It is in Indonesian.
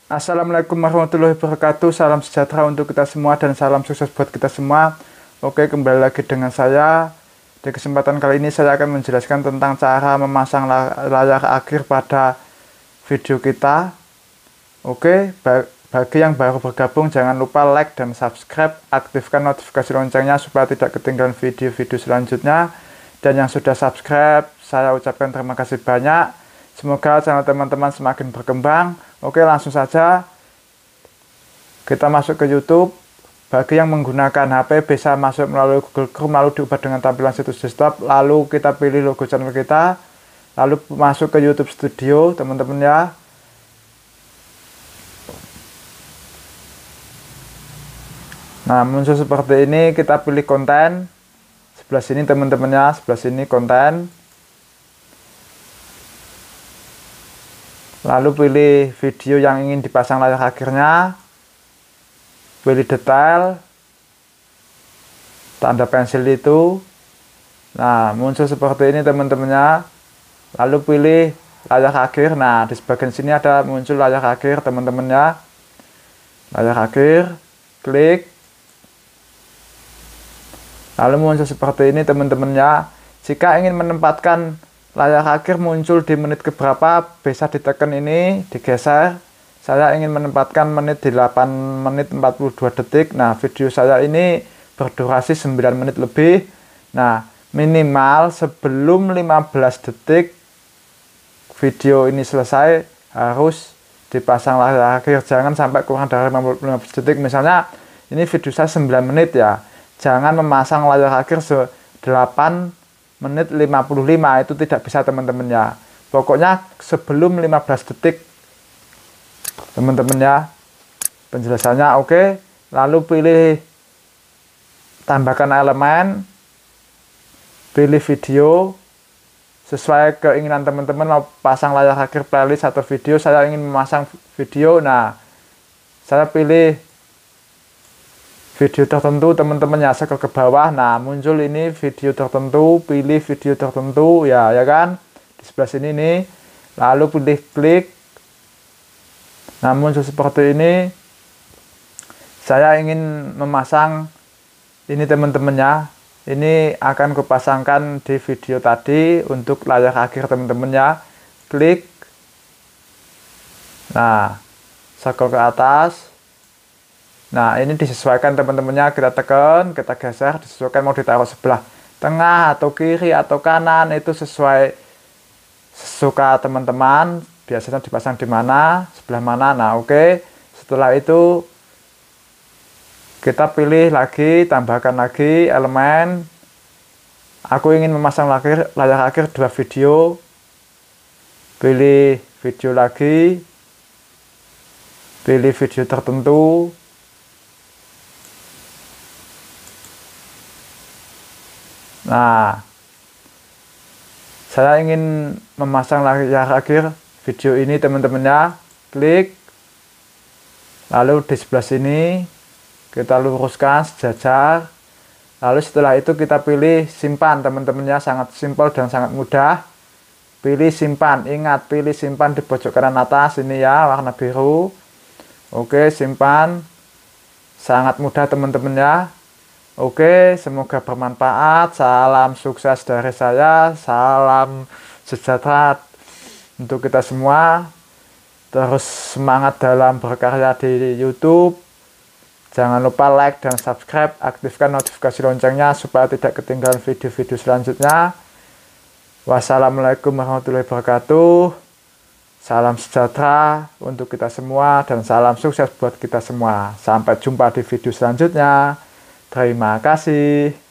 Assalamualaikum warahmatullahi wabarakatuh. Salam sejahtera untuk kita semua dan salam sukses buat kita semua. Oke, kembali lagi dengan saya. Di kesempatan kali ini saya akan menjelaskan tentang cara memasang layar akhir pada video kita. Oke, bagi yang baru bergabung jangan lupa like dan subscribe, aktifkan notifikasi loncengnya supaya tidak ketinggalan video-video selanjutnya. Dan yang sudah subscribe, saya ucapkan terima kasih banyak. Semoga channel teman-teman semakin berkembang. Oke, langsung saja kita masuk ke YouTube. Bagi yang menggunakan HP bisa masuk melalui Google Chrome, lalu diubah dengan tampilan situs desktop, lalu kita pilih logo channel kita, lalu masuk ke YouTube Studio, teman-teman ya. Nah, muncul seperti ini, kita pilih konten. Sebelah sini teman-teman ya, sebelah sini konten. Lalu pilih video yang ingin dipasang layar akhirnya, pilih detail, tanda pensil itu. Nah, muncul seperti ini teman-temannya. Lalu pilih layar akhir. Nah, di sebagian sini ada muncul layar akhir teman-temannya. Layar akhir, klik. Lalu muncul seperti ini teman-temannya. Jika ingin menempatkan layar akhir muncul di menit keberapa, bisa ditekan ini, digeser. Saya ingin menempatkan menit di 8 menit 42 detik. Nah, video saya ini berdurasi 9 menit lebih. Nah, minimal sebelum 15 detik video ini selesai harus dipasang layar akhir. Jangan sampai kurang dari 15 detik. Misalnya ini video saya 9 menit ya. Jangan memasang layar akhir 8 menit 55, itu tidak bisa teman-teman ya. Pokoknya sebelum 15 detik teman-teman ya penjelasannya. Oke, lalu pilih tambahkan elemen, pilih video sesuai keinginan teman-teman. Mau pasang layar akhir playlist atau video, saya ingin memasang video. Nah, saya pilih video tertentu teman-teman ya, scroll ke bawah. Nah, muncul ini video tertentu, pilih video tertentu ya kan, di sebelah sini nih. Lalu pilih klik. Nah, muncul seperti ini. Saya ingin memasang ini teman-teman ya. Ini akan kupasangkan di video tadi untuk layar akhir teman-teman ya. Klik. Nah, scroll ke atas. Nah, ini disesuaikan teman-temannya, kita tekan, kita geser, disesuaikan mau ditaruh sebelah tengah atau kiri atau kanan, itu sesuai sesuka teman-teman. Biasanya dipasang di mana, sebelah mana. Nah, oke. Setelah itu kita pilih lagi, tambahkan lagi elemen. Aku ingin memasang layar akhir 2 video. Pilih video lagi. Pilih video tertentu. Nah, saya ingin memasang layar akhir video ini teman-teman ya. Klik. Lalu di sebelah sini kita luruskan sejajar. Lalu setelah itu kita pilih simpan teman-teman ya. Sangat simpel dan sangat mudah. Pilih simpan. Ingat, pilih simpan di pojok kanan atas ini ya, warna biru. Oke, simpan. Sangat mudah teman-teman ya. Oke, semoga bermanfaat. Salam sukses dari saya. Salam sejahtera untuk kita semua. Terus semangat dalam berkarya di YouTube. Jangan lupa like dan subscribe. Aktifkan notifikasi loncengnya supaya tidak ketinggalan video-video selanjutnya. Wassalamualaikum warahmatullahi wabarakatuh. Salam sejahtera untuk kita semua dan salam sukses buat kita semua. Sampai jumpa di video selanjutnya. Terima kasih.